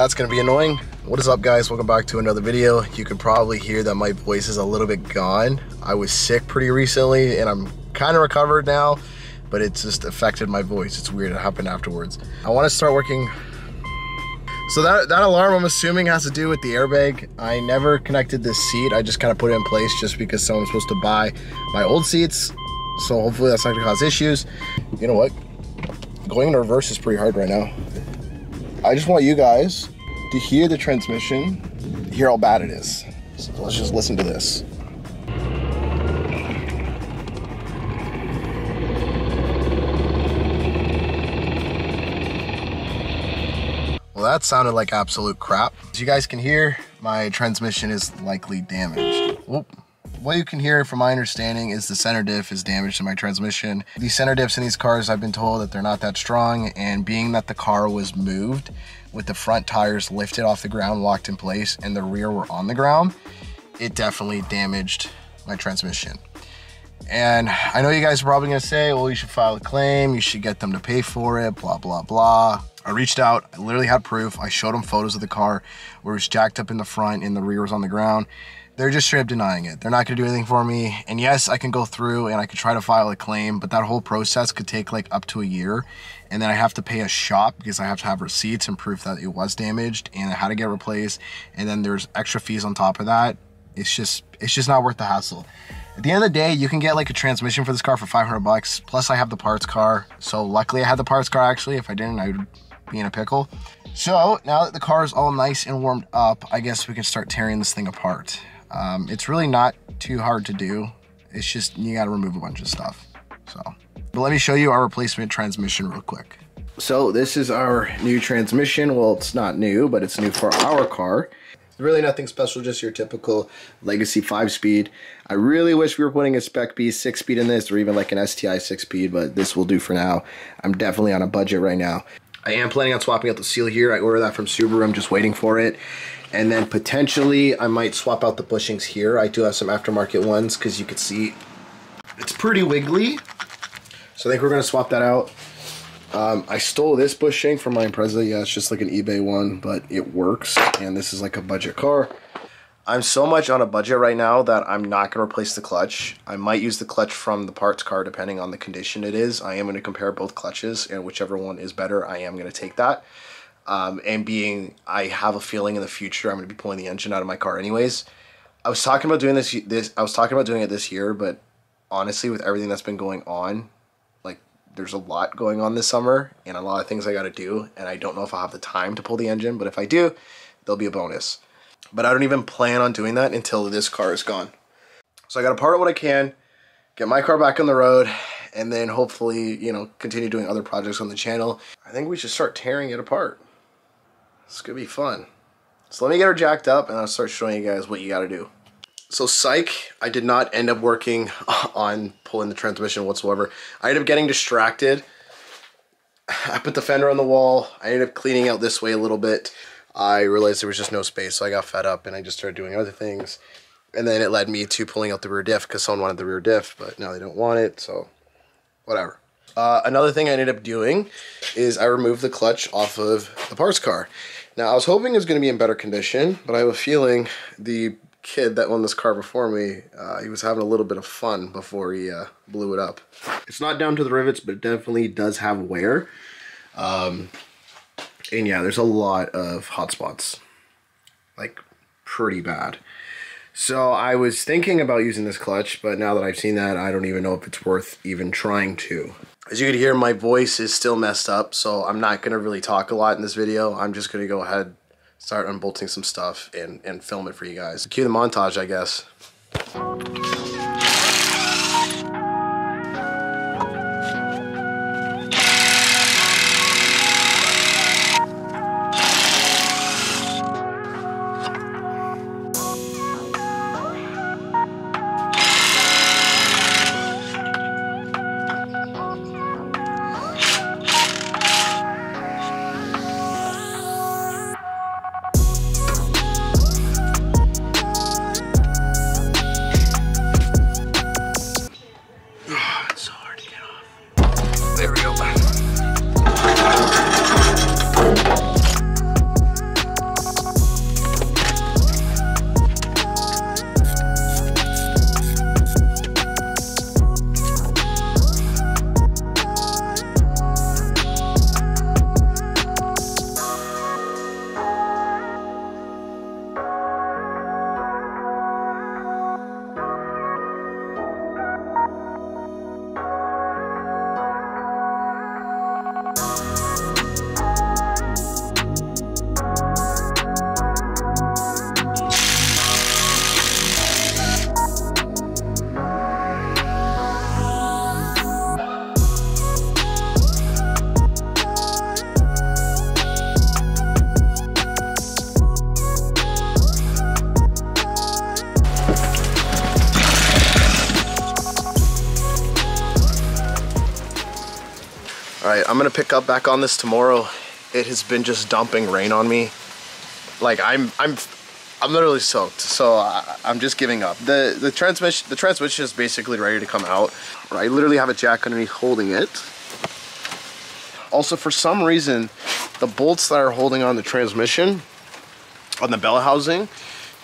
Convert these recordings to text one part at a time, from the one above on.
That's gonna be annoying. What is up, guys? Welcome back to another video. You can probably hear that my voice is a little bit gone. I was sick pretty recently and I'm kind of recovered now, but it's just affected my voice. It's weird, it happened afterwards. I want to start working. So that alarm, I'm assuming, has to do with the airbag. I never connected this seat. I just kind of put it in place just because someone's supposed to buy my old seats. So hopefully that's not gonna cause issues. You know what? Going in reverse is pretty hard right now. I just want you guys to hear the transmission, hear how bad it is. So let's just listen to this. Well, that sounded like absolute crap. As you guys can hear, my transmission is likely damaged. Whoop. What you can hear, from my understanding, is the center diff is damaged in my transmission. These center diffs in these cars, I've been told that they're not that strong, and being that the car was moved with the front tires lifted off the ground, locked in place, and the rear were on the ground, it definitely damaged my transmission. And I know you guys are probably gonna say, well, you should file a claim, you should get them to pay for it, blah, blah, blah. I reached out, I literally had proof. I showed them photos of the car where it was jacked up in the front and the rear was on the ground. They're just straight up denying it. They're not gonna do anything for me. And yes, I can go through and I could try to file a claim, but that whole process could take like up to a year. And then I have to pay a shop because I have to have receipts and proof that it was damaged and it had to get replaced. And then there's extra fees on top of that. It's just not worth the hassle. At the end of the day, you can get like a transmission for this car for 500 bucks. Plus I have the parts car. So luckily I had the parts car actually. If I didn't, I would be in a pickle. So now that the car is all nice and warmed up, I guess we can start tearing this thing apart. It's really not too hard to do. It's just, you gotta remove a bunch of stuff. So, but let me show you our replacement transmission real quick. So this is our new transmission. Well, it's not new, but it's new for our car. Really nothing special, just your typical Legacy 5-speed. I really wish we were putting a Spec B 6-speed in this, or even like an STI 6-speed, but this will do for now. I'm definitely on a budget right now. I am planning on swapping out the seal here. I ordered that from Subaru. I'm just waiting for it. And then potentially I might swap out the bushings here. I do have some aftermarket ones because you can see it's pretty wiggly. So I think we're gonna swap that out. I stole this bushing from my Impreza. Yeah, it's just like an eBay one, but it works. And this is like a budget car. I'm so much on a budget right now that I'm not gonna replace the clutch. I might use the clutch from the parts car depending on the condition it is. I am gonna compare both clutches, and whichever one is better, I am gonna take that. And being, I have a feeling in the future I'm going to be pulling the engine out of my car anyways. I was talking about doing I was talking about doing it this year, but honestly, with everything that's been going on, like there's a lot going on this summer and a lot of things I got to do, and I don't know if I'll have the time to pull the engine, but if I do, there'll be a bonus. But I don't even plan on doing that until this car is gone. So I got to part what I can, get my car back on the road, and then hopefully, you know, continue doing other projects on the channel. I think we should start tearing it apart. It's gonna be fun. So let me get her jacked up and I'll start showing you guys what you gotta do. So psych, I did not end up working on pulling the transmission whatsoever. I ended up getting distracted. I put the fender on the wall. I ended up cleaning out this way a little bit. I realized there was just no space, so I got fed up and I just started doing other things. And then it led me to pulling out the rear diff because someone wanted the rear diff, but now they don't want it, so whatever. Another thing I ended up doing is I removed the clutch off of the parts car. Now, I was hoping it was going to be in better condition, but I have a feeling the kid that owned this car before me, he was having a little bit of fun before he blew it up. It's not down to the rivets, but it definitely does have wear. And yeah, there's a lot of hot spots, like pretty bad. So I was thinking about using this clutch, but now that I've seen that, I don't even know if it's worth even trying to. As you can hear, my voice is still messed up, so I'm not gonna really talk a lot in this video. I'm just gonna go ahead, start unbolting some stuff and film it for you guys. Cue the montage, I guess. right, I'm gonna pick up back on this tomorrow. It has been just dumping rain on me. Like I'm literally soaked, so I'm just giving up. The transmission is basically ready to come out. I literally have a jack underneath holding it. Also, for some reason, the bolts that are holding on the transmission, on the bell housing,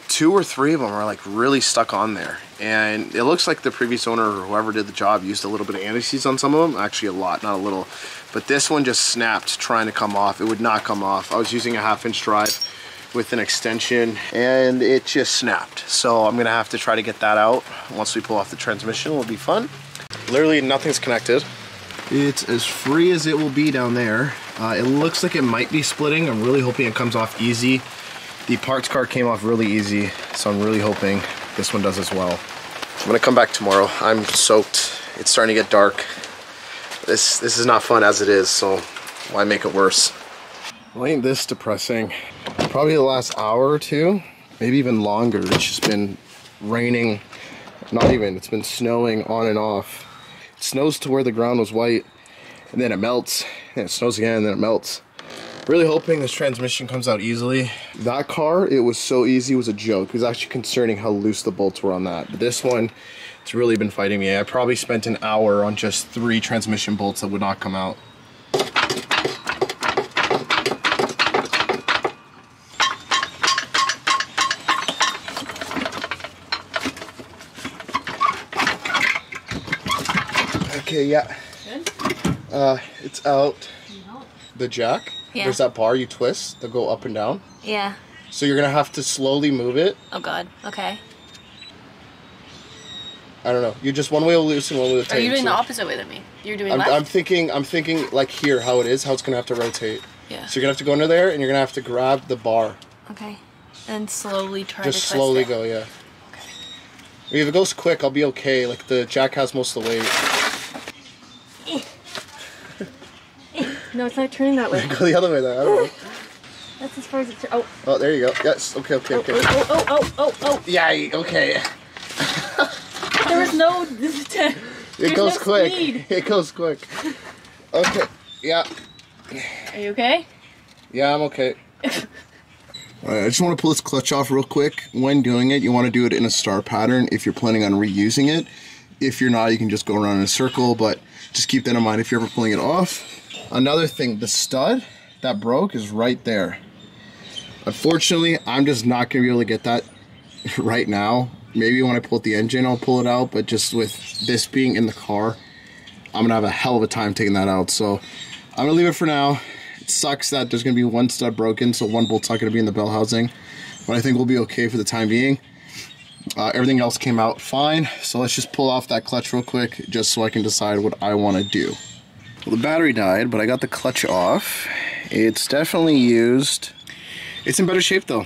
2 or 3 of them are like really stuck on there. And it looks like the previous owner or whoever did the job used a little bit of anti-seize on some of them. Actually a lot, not a little. But this one just snapped trying to come off. It would not come off. I was using a 1/2-inch drive with an extension and it just snapped. So I'm gonna have to try to get that out. Once we pull off the transmission, it'll be fun. Literally nothing's connected. It's as free as it will be down there. It looks like it might be splitting. I'm really hoping it comes off easy. The parts card came off really easy, so I'm really hoping this one does as well. I'm gonna come back tomorrow. I'm soaked. It's starting to get dark. This is not fun as it is, so why make it worse? Well, ain't this depressing? Probably the last hour or 2, maybe even longer. It's just been raining, not even, it's been snowing on and off. It snows to where the ground was white, and then it melts, and it snows again, and then it melts. Really hoping this transmission comes out easily. That car, it was so easy, it was a joke. It was actually concerning how loose the bolts were on that. But this one, it's really been fighting me. I probably spent an hour on just 3 transmission bolts that would not come out. Okay, yeah. Good? It's out. The jack. Yeah. There's that bar you twist to go up and down. Yeah. So you're gonna have to slowly move it. Oh God. Okay. I don't know. You just one way will loosen, one way will tighten. Are you doing the opposite way than me? You're doing left? I'm thinking like here, how it is, how it's gonna have to rotate. Yeah. So you're gonna have to go under there, and you're gonna have to grab the bar. Okay. And slowly try to twist it. Just slowly go, yeah. Okay. If it goes quick, I'll be okay. Like the jack has most of the weight. No, it's not turning that way. Go the other way then. I don't know. That's as far as it's. Oh. Oh, there you go. Yes. Okay. Okay. Okay. Oh. Yeah. Okay. There was no. It goes quick. It goes quick. Okay. Yeah. Are you okay? Yeah, I'm okay. Alright, I just want to pull this clutch off real quick. When doing it, you want to do it in a star pattern if you're planning on reusing it. If you're not, you can just go around in a circle, but just keep that in mind if you're ever pulling it off. Another thing, the stud that broke is right there. Unfortunately, I'm just not going to be able to get that right now. Maybe when I pull out the engine, I'll pull it out, but just with this being in the car, I'm going to have a hell of a time taking that out. So I'm going to leave it for now. It sucks that there's going to be one stud broken, so one bolt's not going to be in the bell housing, but I think we'll be okay for the time being. Everything else came out fine, so let's just pull off that clutch real quick just so I can decide what I want to do. Well, the battery died, but I got the clutch off. It's definitely used. It's in better shape though.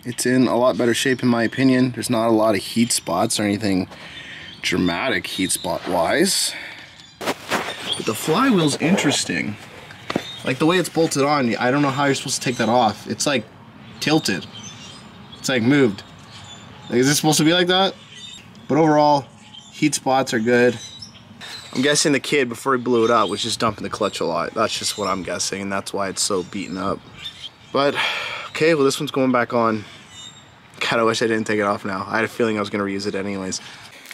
It's in a lot better shape in my opinion. There's not a lot of heat spots or anything dramatic heat spot wise. But the flywheel's interesting. Like the way it's bolted on, I don't know how you're supposed to take that off. It's like tilted. It's like moved. Like, is it supposed to be like that? But overall, heat spots are good. I'm guessing the kid, before he blew it up, was just dumping the clutch a lot. That's just what I'm guessing, and that's why it's so beaten up. But, okay, well this one's going back on. God, I wish I didn't take it off now. I had a feeling I was going to reuse it anyways.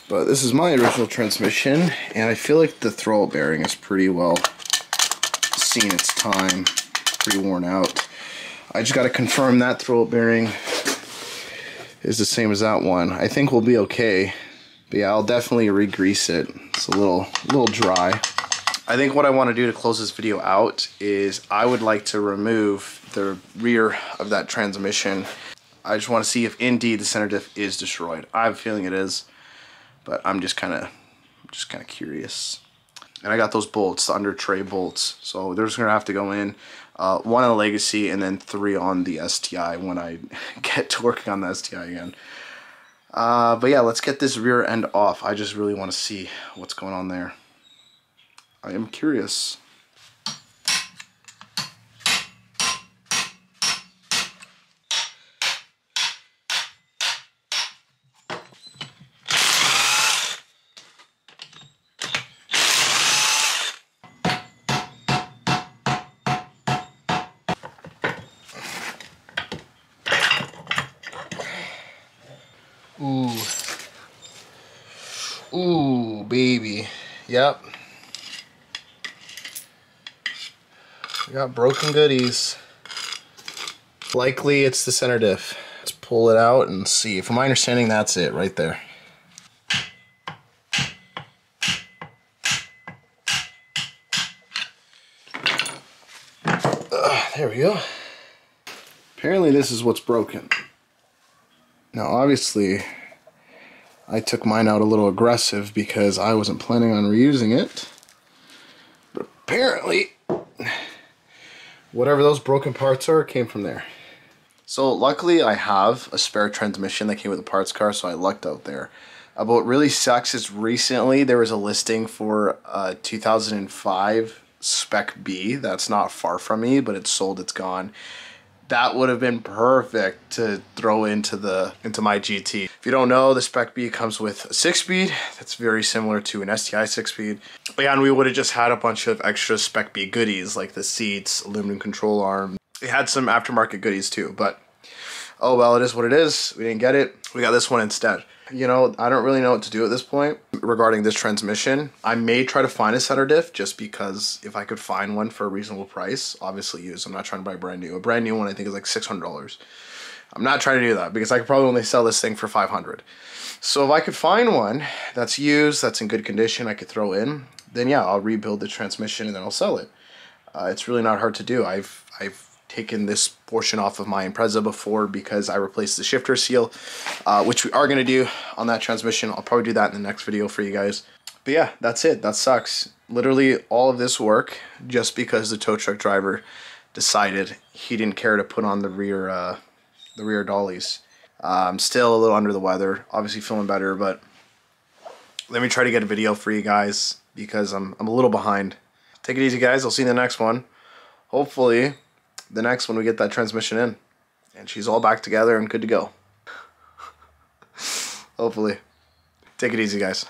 But this is my original transmission, and I feel like the throwout bearing is pretty well seen its time. Pretty worn out. I just got to confirm that throwout bearing is the same as that one. I think we'll be okay. But yeah, I'll definitely re-grease it. It's a little dry. I think what I want to do to close this video out is I would like to remove the rear of that transmission. I just want to see if indeed the center diff is destroyed. I have a feeling it is, but I'm just kind of curious. And I got those bolts, the under tray bolts. So they're just gonna have to go in. 1 on the Legacy and then 3 on the STI when I get to working on the STI again. But yeah, let's get this rear end off. I just really want to see what's going on there. I am curious. Ooh, baby. Yep. We got broken goodies. Likely it's the center diff. Let's pull it out and see. From my understanding, that's it right there. There we go. Apparently this is what's broken. Now obviously I took mine out a little aggressive because I wasn't planning on reusing it. But apparently whatever those broken parts are came from there. So luckily I have a spare transmission that came with the parts car, so I lucked out there. But what really sucks is recently there was a listing for a 2005 Spec B that's not far from me, but it's sold, it's gone. That would have been perfect to throw into my GT. If you don't know, the Spec B comes with a 6-speed that's very similar to an STI 6-speed. Yeah, and we would have just had a bunch of extra Spec B goodies like the seats, aluminum control arm. It had some aftermarket goodies too, but oh well, it is what it is. We didn't get it. We got this one instead. You know, I don't really know what to do at this point regarding this transmission. I may try to find a center diff just because if I could find one for a reasonable price, obviously used. I'm not trying to buy brand new. A brand new one I think is like $600. I'm not trying to do that because I could probably only sell this thing for $500. So if I could find one that's used, that's in good condition, I could throw in, then yeah, I'll rebuild the transmission and then I'll sell it. It's really not hard to do. I've taken this portion off of my Impreza before because I replaced the shifter seal, which we are going to do on that transmission. I'll probably do that in the next video for you guys. But yeah, that's it. That sucks. Literally all of this work just because the tow truck driver decided he didn't care to put on the rear dollies. I'm still a little under the weather, obviously feeling better, but let me try to get a video for you guys because I'm a little behind. Take it easy, guys. I'll see you in the next one. Hopefully the next one we get that transmission in and she's all back together and good to go. Hopefully. Take it easy, guys.